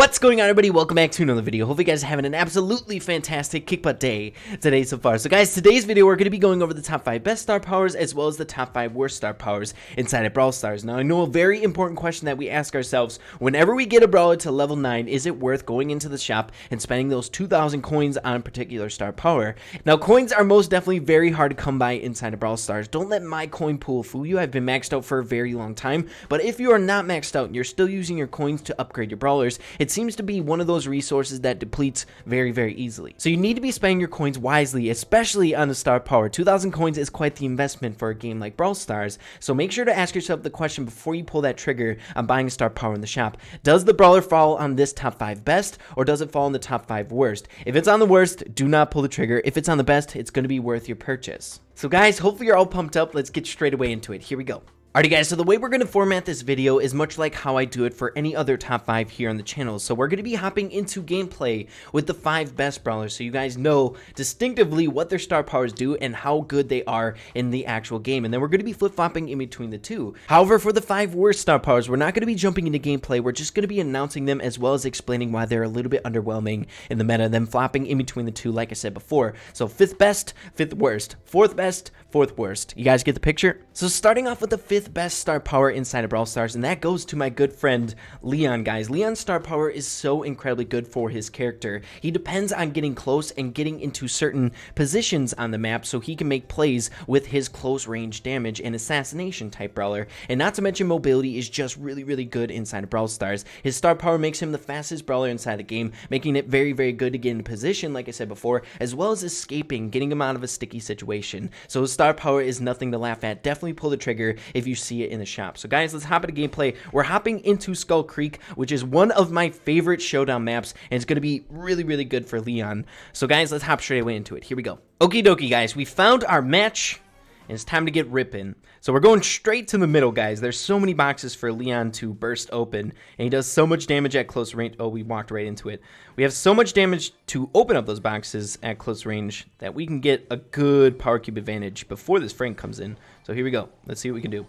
What's going on, everybody? Welcome back to another video. Hope you guys are having an absolutely fantastic kick butt day today so far. So guys, today's video we're going to be going over the top 5 best star powers as well as the top 5 worst star powers inside of Brawl Stars. Now I know a very important question that we ask ourselves whenever we get a brawler to level 9, is it worth going into the shop and spending those 2,000 coins on a particular star power? Now coins are most definitely very hard to come by inside of Brawl Stars. Don't let my coin pool fool you. I've been maxed out for a very long time, but if you are not maxed out and you're still using your coins to upgrade your brawlers, it seems to be one of those resources that depletes very, very easily. So you need to be spending your coins wisely, especially on the star power. 2,000 coins is quite the investment for a game like Brawl Stars, so make sure to ask yourself the question before you pull that trigger on buying a star power in the shop. Does the brawler fall on this top 5 best, or does it fall in the top 5 worst? If it's on the worst, do not pull the trigger. If it's on the best, it's going to be worth your purchase. So guys, hopefully you're all pumped up. Let's get straight away into it. Here we go. Alrighty guys, so the way we're going to format this video is much like how I do it for any other top 5 here on the channel. So we're going to be hopping into gameplay with the 5 best brawlers so you guys know distinctively what their star powers do and how good they are in the actual game. And then we're going to be flip-flopping in between the two. However, for the 5 worst star powers, we're not going to be jumping into gameplay. We're just going to be announcing them as well as explaining why they're a little bit underwhelming in the meta, then flopping in between the two like I said before. So 5th best, 5th worst, 4th best, 4th worst. You guys get the picture? So starting off with the 5th best star power inside of Brawl Stars, and that goes to my good friend Leon, guys. Leon's star power is so incredibly good for his character. He depends on getting close and getting into certain positions on the map so he can make plays with his close range damage and assassination type brawler. And not to mention mobility is just really, really good inside of Brawl Stars. His star power makes him the fastest brawler inside the game, making it very, very good to get into position, like I said before, as well as escaping, getting him out of a sticky situation. So his star power is nothing to laugh at. Definitely pull the trigger if you see it in the shop. So guys, let's hop into gameplay. We're hopping into Skull Creek, which is one of my favorite showdown maps, and it's going to be really, really good for Leon. So guys, let's hop straight away into it. Here we go. Okie dokie, guys. We found our match, and it's time to get ripping. So we're going straight to the middle, guys. There's so many boxes for Leon to burst open, and he does so much damage at close range. Oh, we walked right into it. We have so much damage to open up those boxes at close range that we can get a good power cube advantage before this Frank comes in. So here we go. Let's see what we can do.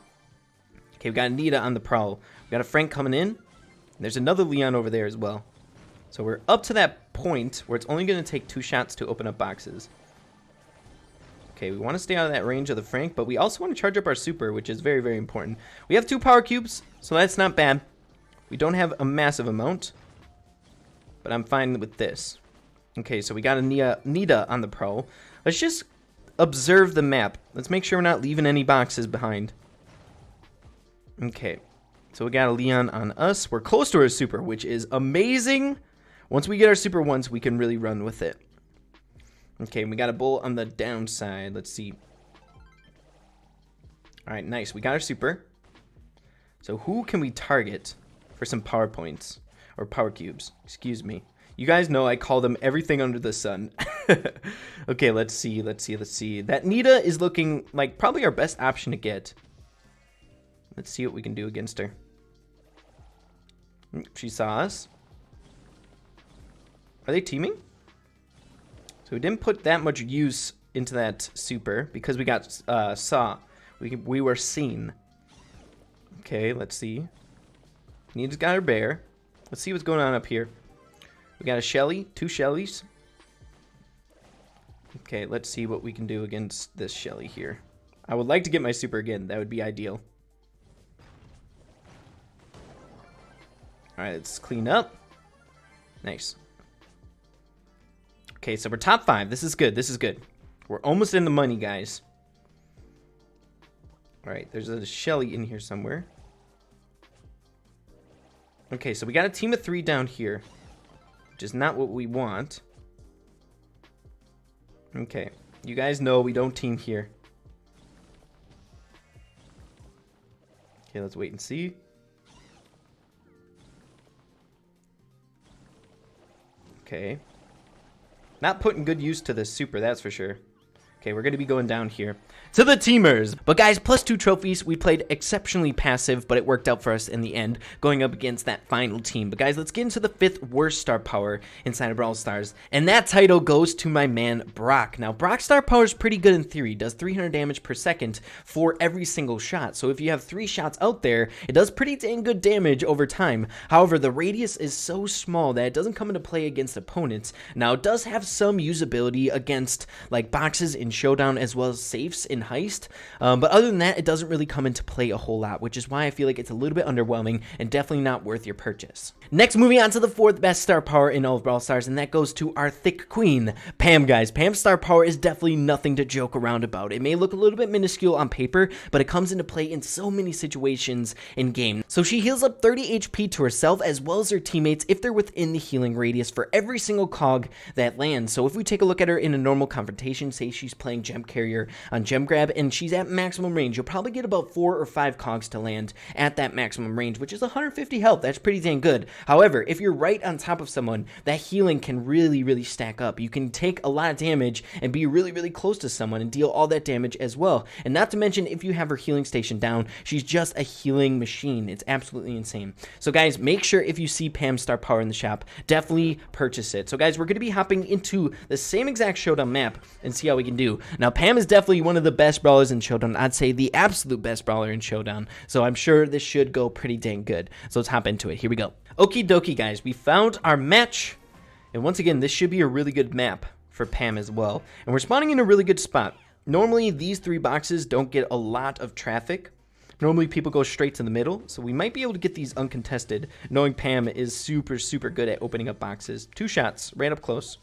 Okay, we got Nita on the prowl. We got a Frank coming in. There's another Leon over there as well. So we're up to that point where it's only going to take 2 shots to open up boxes. Okay, we want to stay out of that range of the Frank, but we also want to charge up our super, which is very, very important. We have 2 power cubes, so that's not bad. We don't have a massive amount, but I'm fine with this. Okay, so we got a Nita on the prowl. Let's just observe the map. Let's make sure we're not leaving any boxes behind. Okay, so we got a Leon on us. We're close to our super, which is amazing. Once we get our super once, we can really run with it. Okay, we got a bull on the downside. Let's see. All right, nice. We got our super. So who can we target for some power points or power cubes? Excuse me. You guys know I call them everything under the sun. Okay, let's see. That Nita is looking like probably our best option to get. Let's see what we can do against her. She saw us. Are they teaming? So we didn't put that much use into that super because we got saw. We were seen. Okay, let's see. Nita's got her bear. Let's see what's going on up here. We got a Shelly, 2 Shellys. Okay, let's see what we can do against this Shelly here. I would like to get my super again. That would be ideal. All right, let's clean up. Nice. Okay, so we're top 5. This is good. This is good. We're almost in the money, guys. All right, there's a Shelly in here somewhere. Okay, so we got a team of 3 down here, which is not what we want. Okay, you guys know we don't team here. Okay, let's wait and see. Okay. Not putting good use to this super, that's for sure. Okay, we're going to be going down here to the teamers. But guys, +2 trophies. We played exceptionally passive, but it worked out for us in the end, going up against that final team. But guys, let's get into the 5th worst star power inside of Brawl Stars. And that title goes to my man, Brock. Now, Brock's star power is pretty good in theory. Does 300 damage per second for every single shot. So if you have 3 shots out there, it does pretty dang good damage over time. However, the radius is so small that it doesn't come into play against opponents. Now, it does have some usability against like boxes in Showdown as well as safes in Heist, but other than that, it doesn't really come into play a whole lot, which is why I feel like it's a little bit underwhelming and definitely not worth your purchase. Next, moving on to the 4th best star power in all of Brawl Stars, and that goes to our thick queen, Pam, guys. Pam's star power is definitely nothing to joke around about. It may look a little bit minuscule on paper, but it comes into play in so many situations in game. So she heals up 30 HP to herself as well as her teammates if they're within the healing radius for every single cog that lands. So if we take a look at her in a normal confrontation, say she's playing gem carrier on gem grab and she's at maximum range, you'll probably get about 4 or 5 cogs to land at that maximum range, which is 150 health. That's pretty dang good. However, if you're right on top of someone, that healing can really stack up. You can take a lot of damage and be really close to someone and deal all that damage as well. And not to mention, if you have her healing station down, she's just a healing machine. It's absolutely insane. So guys, make sure if you see Pam's star power in the shop, definitely purchase it. So guys, we're going to be hopping into the same exact Showdown map and see how we can do. Now, Pam is definitely one of the best brawlers in Showdown. I'd say the absolute best brawler in Showdown. So I'm sure this should go pretty dang good. So let's hop into it. Here we go. Okie dokie, guys. We found our match. And once again, this should be a really good map for Pam as well. And we're spawning in a really good spot. Normally, these 3 boxes don't get a lot of traffic. Normally, people go straight to the middle. So we might be able to get these uncontested, knowing Pam is super good at opening up boxes. 2 shots, right up close.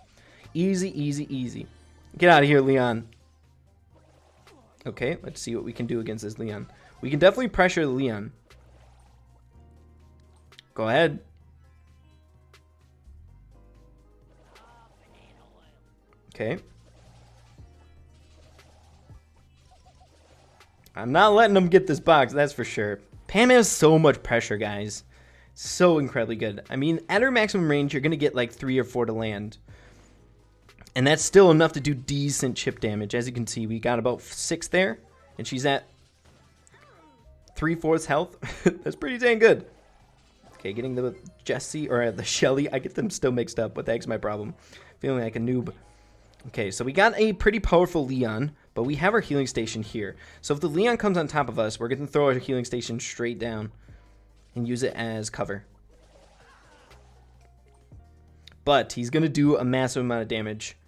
Easy. Get out of here, Leon. Okay, let's see what we can do against this Leon. We can definitely pressure the Leon. Go ahead. Okay. I'm not letting them get this box, that's for sure. Pam has so much pressure, guys. So incredibly good. I mean, at her maximum range, you're going to get like 3 or 4 to land. And that's still enough to do decent chip damage. As you can see, we got about 6 there. And she's at 3/4 health. That's pretty dang good. Okay, getting the Jessie, or the Shelly. I get them still mixed up. What the heck's my problem? Feeling like a noob. Okay, so we got a pretty powerful Leon. But we have our healing station here. So if the Leon comes on top of us, we're going to throw our healing station straight down. And use it as cover. But he's going to do a massive amount of damage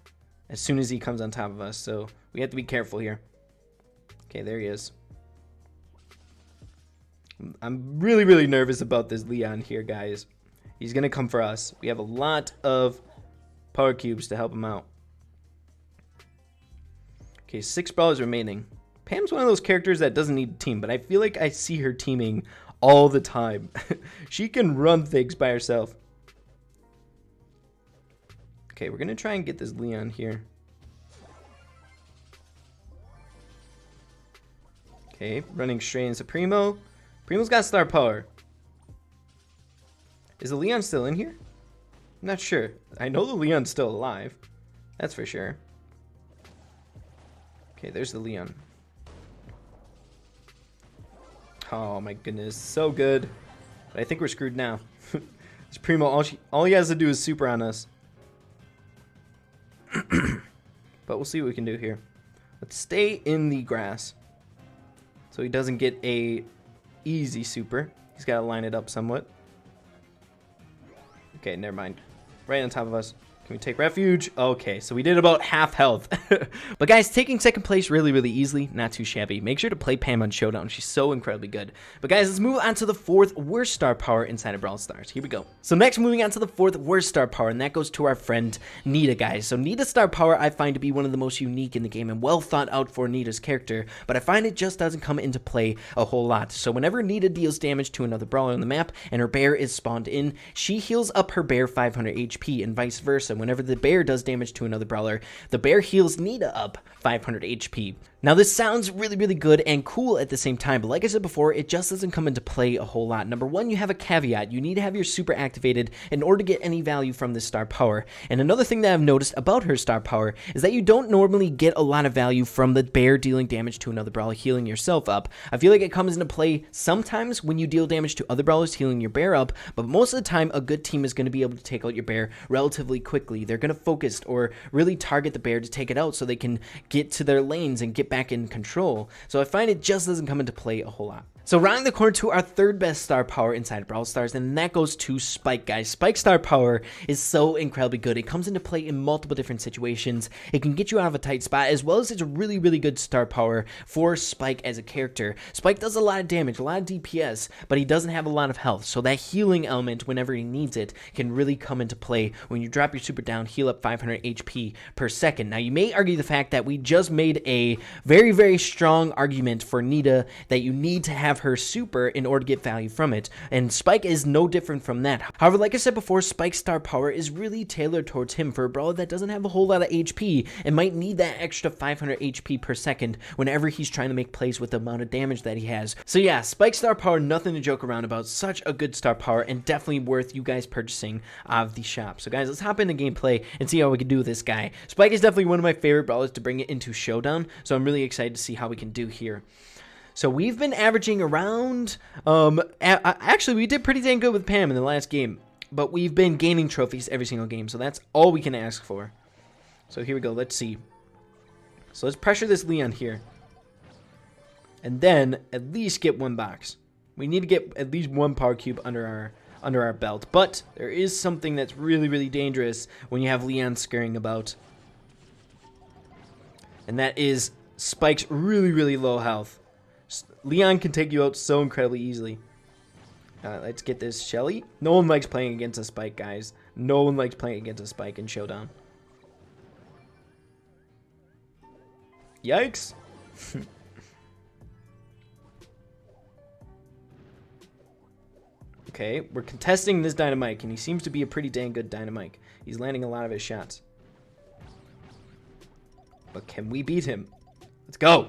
as soon as he comes on top of us. So we have to be careful here. Okay, there he is. I'm really nervous about this Leon here, guys. He's going to come for us. We have a lot of power cubes to help him out. Okay, 6 brawlers remaining. Pam's one of those characters that doesn't need a team, but I feel like I see her teaming all the time. She can run things by herself. Okay, we're going to try and get this Leon here. Okay, running straight into Primo. Primo's got star power. Is the Leon still in here? I'm not sure. I know the Leon's still alive. That's for sure. Okay, there's the Leon. Oh my goodness, so good. But I think we're screwed now. This Primo, all he has to do is super on us. But we'll see what we can do here. Let's stay in the grass, so he doesn't get a easy super. He's got to line it up somewhat. Okay, never mind. Right on top of us. Can we take refuge? Okay, so we did about half health. But guys, taking second place really easily, not too shabby. Make sure to play Pam on Showdown. She's so incredibly good. But guys, let's move on to the 4th worst star power inside of Brawl Stars. Here we go. So next, moving on to the 4th worst star power, and that goes to our friend Nita, guys. So Nita's star power I find to be one of the most unique in the game and well thought out for Nita's character, but I find it just doesn't come into play a whole lot. So whenever Nita deals damage to another brawler on the map and her bear is spawned in, she heals up her bear 500 HP and vice versa and whenever the bear does damage to another brawler, the bear heals Nita up 500 HP. Now this sounds really good and cool at the same time, but like I said before, it just doesn't come into play a whole lot. Number one, you have a caveat. You need to have your super activated in order to get any value from this star power. And another thing that I've noticed about her star power is that you don't normally get a lot of value from the bear dealing damage to another brawler healing yourself up. I feel like it comes into play sometimes when you deal damage to other brawlers healing your bear up, but most of the time a good team is going to be able to take out your bear relatively quickly. They're going to focus or really target the bear to take it out so they can get to their lanes and get back in control. So I find it just doesn't come into play a whole lot. So rounding the corner to our third best star power inside Brawl Stars, and that goes to Spike, guys. Spike's star power is so incredibly good. It comes into play in multiple different situations. It can get you out of a tight spot, as well as it's a really good star power for Spike as a character. Spike does a lot of damage, a lot of DPS, but he doesn't have a lot of health. So that healing element, whenever he needs it, can really come into play when you drop your super down, heal up 500 HP per second. Now, you may argue the fact that we just made a very strong argument for Nita that you need to have her super in order to get value from it, and Spike is no different from that. However, like I said before, Spike's star power is really tailored towards him for a brawler that doesn't have a whole lot of HP and might need that extra 500 HP per second whenever he's trying to make plays with the amount of damage that he has. So yeah, Spike's star power, nothing to joke around about. Such a good star power and definitely worth you guys purchasing of the shop. So guys, let's hop into gameplay and see how we can do with this guy. Spike is definitely one of my favorite brawlers to bring it into Showdown, so I'm really excited to see how we can do here. So we've been averaging around, actually we did pretty dang good with Pam in the last game, but we've been gaining trophies every single game, so that's all we can ask for. So here we go, let's see. So let's pressure this Leon here, and then at least get one box. We need to get at least one power cube under our belt, but there is something that's really dangerous when you have Leon scurrying about, and that is Spike's really low health. Leon can take you out so incredibly easily. Let's get this Shelly. No one likes playing against a Spike, guys. No one likes playing against a Spike in Showdown. Yikes. Okay, we're contesting this Dynamite, and he seems to be a pretty dang good Dynamite. He's landing a lot of his shots. But can we beat him? Let's go.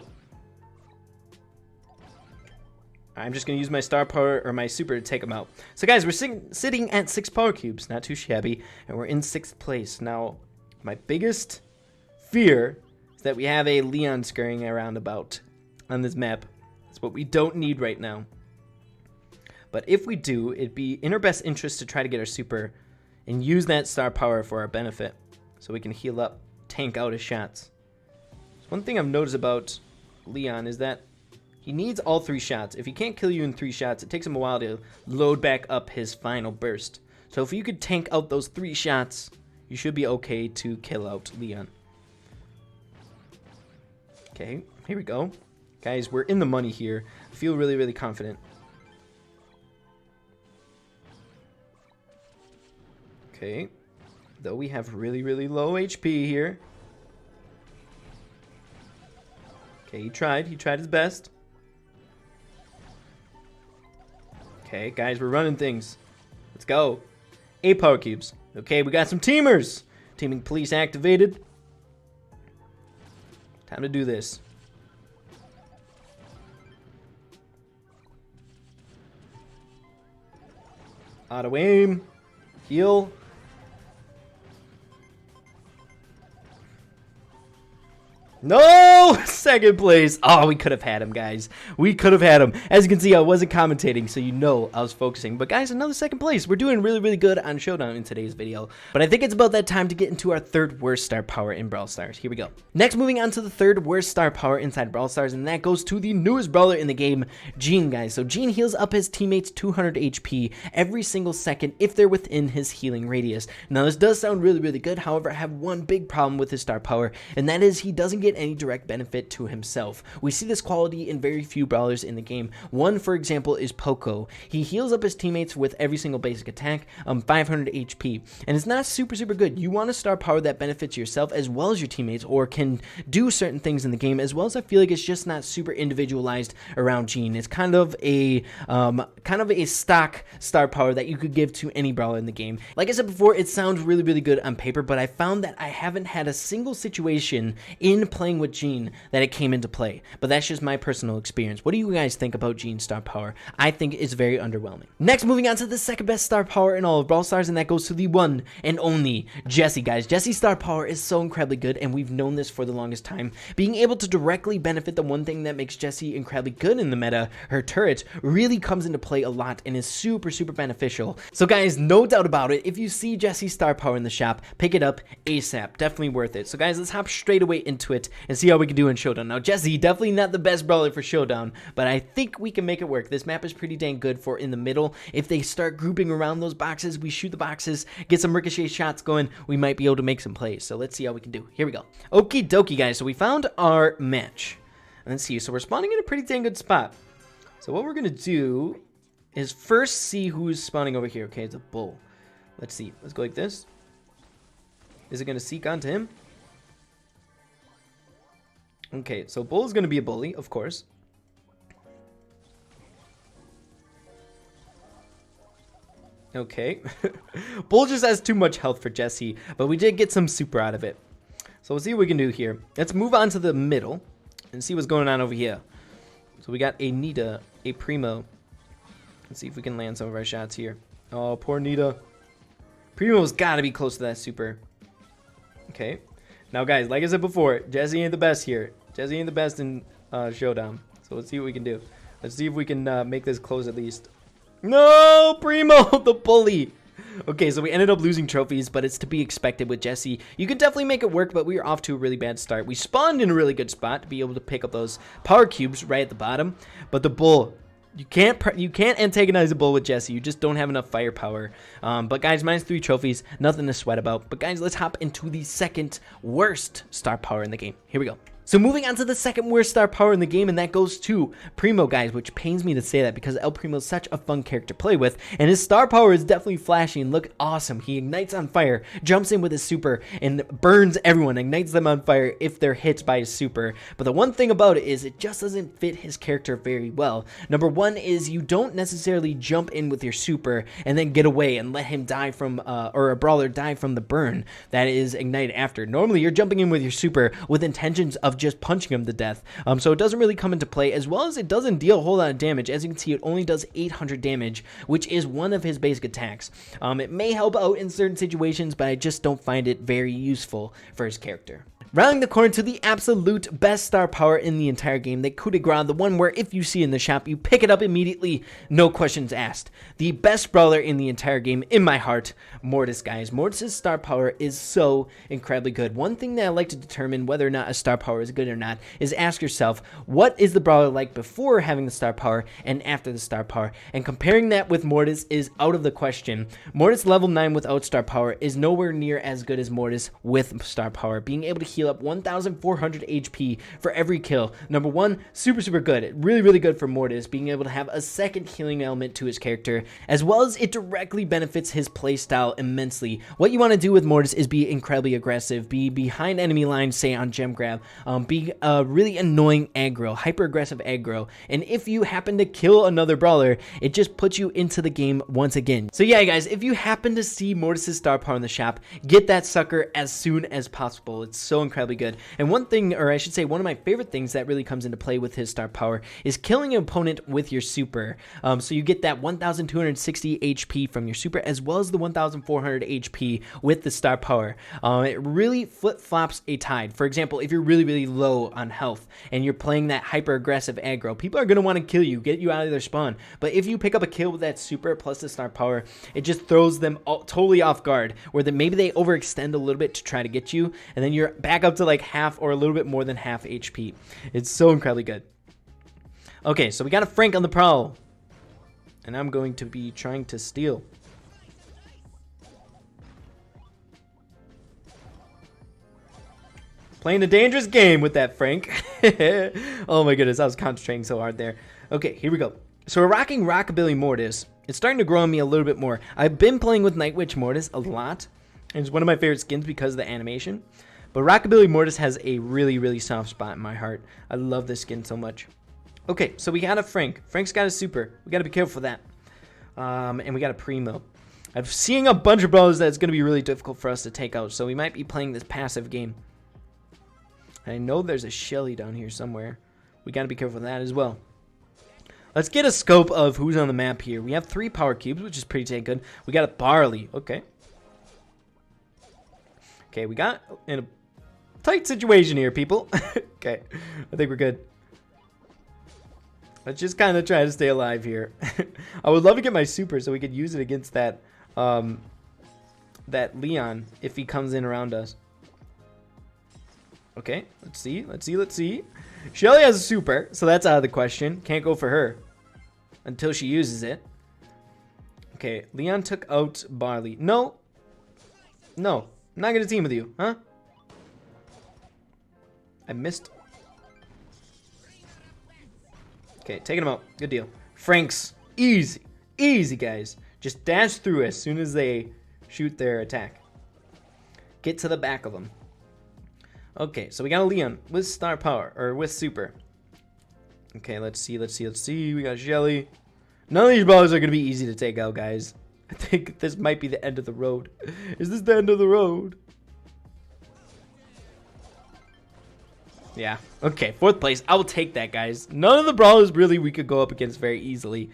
I'm just going to use my star power or my super to take him out. So guys, we're sitting at 6 power cubes, not too shabby, and we're in 6th place. Now, my biggest fear is that we have a Leon scurrying around about on this map. That's what we don't need right now. But if we do, it'd be in our best interest to try to get our super and use that star power for our benefit so we can heal up, tank out his shots. So one thing I've noticed about Leon is that he needs all 3 shots. If he can't kill you in 3 shots, it takes him a while to load back up his final burst. So if you could tank out those 3 shots, you should be okay to kill out Leon. Okay, here we go. Guys, we're in the money here. I feel really confident. Okay, though we have really low HP here. Okay, he tried his best. Okay, guys, we're running things. Let's go. 8 power cubes. Okay, we got some teamers. Teaming police activated. Time to do this. Auto aim. Heal. No! 2nd place. Oh, we could have had him, guys. We could have had him. As you can see, I wasn't commentating, so you know I was focusing. But guys, another 2nd place. We're doing really good on Showdown in today's video. But I think it's about that time to get into our 3rd worst star power in Brawl Stars. Here we go. Next, moving on to the 3rd worst star power inside Brawl Stars, and that goes to the newest brawler in the game, Gene, guys. So Gene heals up his teammates 200 HP every single second if they're within his healing radius. Now, this does sound really good. However, I have one big problem with his star power, and that is he doesn't get get any direct benefit to himself. We see this quality in very few brawlers in the game. One, for example, is Poco. He heals up his teammates with every single basic attack, 500 HP, and it's not super good. You want a star power that benefits yourself as well as your teammates, or can do certain things in the game, as well as I feel like it's just not super individualized around Gene. It's kind of a stock star power that you could give to any brawler in the game. Like I said before, it sounds really good on paper, but I found that I haven't had a single situation in playing with Gene that it came into play. But that's just my personal experience. What do you guys think about Gene's star power? I think it's very underwhelming. Next, moving on to the second best star power in all of Brawl Stars, and that goes to the one and only Jessie, guys. Jessie's star power is so incredibly good, and we've known this for the longest time. Being able to directly benefit the one thing that makes Jessie incredibly good in the meta, her turret, really comes into play a lot and is super beneficial. So guys, no doubt about it, if you see Jessie's star power in the shop, pick it up ASAP. Definitely worth it. So guys, let's hop straight away into it and see how we can do in Showdown. Now, Jessie, definitely not the best brawler for Showdown, but I think we can make it work. This map is pretty dang good for in the middle. If they start grouping around those boxes, we shoot the boxes, get some ricochet shots going, we might be able to make some plays. So let's see how we can do. Here we go. Okie dokie, guys. So we found our match. Let's see. So we're spawning in a pretty dang good spot. So what we're going to do is first see who's spawning over here. Okay, it's a bull. Let's see. Let's go like this. Is it going to seek onto him? Okay, so bull is going to be a bully, of course. Okay. Bull just has too much health for Jessie, but we did get some super out of it. So we'll see what we can do here. Let's move on to the middle and see what's going on over here. So we got a Nita, a Primo. Let's see if we can land some of our shots here. Oh, poor Nita. Primo's got to be close to that super. Okay. Now, guys, like I said before, Jessie ain't the best here. Jessie ain't the best in Showdown. So let's see what we can do. Let's see if we can make this close at least. No, Primo, the bully. Okay, so we ended up losing trophies, but it's to be expected with Jessie. You could definitely make it work, but we were off to a really bad start. We spawned in a really good spot to be able to pick up those power cubes right at the bottom, but the bull, you can't antagonize a bull with Jessie. You just don't have enough firepower. But guys, -3 trophies, nothing to sweat about. But guys, let's hop into the second worst star power in the game. Here we go. So moving on to the second worst star power in the game, and that goes to Primo, guys, which pains me to say that because El Primo is such a fun character to play with, and his star power is definitely flashy and look awesome. He ignites on fire, jumps in with his super, and burns everyone, ignites them on fire if they're hit by his super. But the one thing about it is it just doesn't fit his character very well. Number one is you don't necessarily jump in with your super and then get away and let him die from, or a brawler die from the burn that is ignited after. Normally, you're jumping in with your super with intentions of just punching him to death, so it doesn't really come into play, as well as it doesn't deal a whole lot of damage. As you can see, it only does 800 damage, which is one of his basic attacks. It may help out in certain situations, but I just don't find it very useful for his character. Rounding the corner to the absolute best star power in the entire game, the coup de grace, the one where if you see in the shop, you pick it up immediately, no questions asked. The best brawler in the entire game, in my heart, Mortis, guys. Mortis' star power is so incredibly good. One thing that I like to determine whether or not a star power is good or not is ask yourself, what is the brawler like before having the star power and after the star power? And comparing that with Mortis is out of the question. Mortis level 9 without star power is nowhere near as good as Mortis with star power. Being able to heal up 1,400 HP for every kill. Number one, super good. Really good for Mortis, being able to have a second healing element to his character, as well as it directly benefits his playstyle immensely. What you want to do with Mortis is be incredibly aggressive, be behind enemy lines, say on gem grab, be really annoying aggro, hyper aggressive aggro, and if you happen to kill another brawler, it just puts you into the game once again. So yeah, guys, if you happen to see Mortis' star power in the shop, get that sucker as soon as possible. It's so incredibly good. And one thing, or I should say one of my favorite things that really comes into play with his star power is killing an opponent with your super. So you get that 1,260 HP from your super, as well as the 1,400 HP with the star power. It really flip-flops a tide. For example, if you're really low on health and you're playing that hyper aggressive aggro, people are going to want to kill you, get you out of their spawn. But if you pick up a kill with that super plus the star power, it just throws them totally off guard, where maybe they overextend a little bit to try to get you, and then you're back up to like half or a little bit more than half HP. It's so incredibly good. Okay, so we got a Frank on the prowl, and I'm going to be trying to steal. playing a dangerous game with that Frank. Oh my goodness, I was concentrating so hard there. Okay, here we go. So we're rocking Rockabilly Mortis. It's starting to grow on me a little bit more. I've been playing with Night Witch Mortis a lot. It's one of my favorite skins because of the animation. But Rockabilly Mortis has a really, really soft spot in my heart. I love this skin so much. Okay, so we got a Frank. Frank's got a super. We got to be careful for that. And we got a Primo. I'm seeing a bunch of brawlers that's going to be really difficult for us to take out. So we might be playing this passive game. I know there's a Shelly down here somewhere. We got to be careful of that as well. Let's get a scope of who's on the map here. We have 3 power cubes, which is pretty dang good. We got a Barley. Okay. Okay, we got in a tight situation here, people. Okay, I think we're good. Let's just kind of try to stay alive here. I would love to get my super so we could use it against that that Leon if he comes in around us. Okay, let's see, let's see, let's see. Shelly has a super, so that's out of the question. Can't go for her until she uses it. Okay, Leon took out Barley. No. No, I'm not going to team with you, huh? I missed. Okay, taking him out. Good deal. Franks, easy. Easy, guys. Just dash through as soon as they shoot their attack. Get to the back of them. Okay, so we got a Leon with star power, or with super. Okay, let's see, let's see, let's see. We got Shelly. None of these brawlers are going to be easy to take out, guys. I think this might be the end of the road. Is this the end of the road? Yeah. Okay, 4th place. I will take that, guys. None of the brawlers really we could go up against very easily.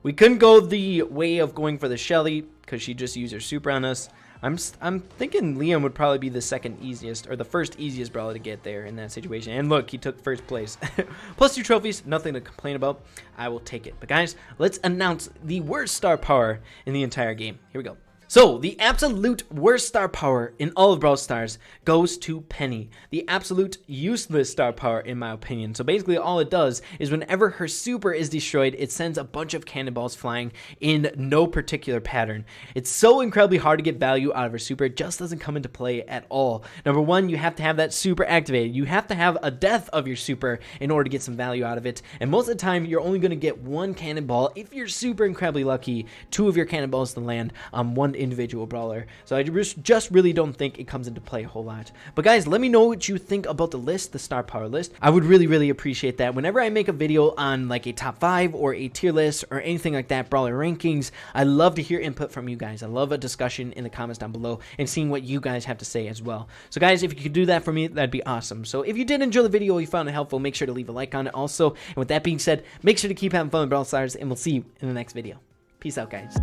We couldn't go the way of going for the Shelly because she just used her super on us. I'm thinking Liam would probably be the second easiest, or the first easiest brawler to get there in that situation. And look, he took 1st place. Plus 2 trophies, nothing to complain about. I will take it. But guys, let's announce the worst star power in the entire game. Here we go. So, the absolute worst star power in all of Brawl Stars goes to Penny. The absolute useless star power, in my opinion. So, basically, all it does is whenever her super is destroyed, it sends a bunch of cannonballs flying in no particular pattern. It's so incredibly hard to get value out of her super. It just doesn't come into play at all. Number 1, you have to have that super activated. You have to have a death of your super in order to get some value out of it. And most of the time, you're only going to get 1 cannonball. If you're super incredibly lucky, 2 of your cannonballs to land on 1 individual brawler. So I just really don't think it comes into play a whole lot. But guys, let me know what you think about the list, the star power list. I would really appreciate that. Whenever I make a video on like a top 5 or a tier list or anything like that, brawler rankings, I love to hear input from you guys. I love a discussion in the comments down below and seeing what you guys have to say as well. So guys, if you could do that for me, that'd be awesome. So if you did enjoy the video, you found it helpful, make sure to leave a like on it also. And with that being said, make sure to keep having fun with Brawl Stars, and we'll see you in the next video. Peace out, guys.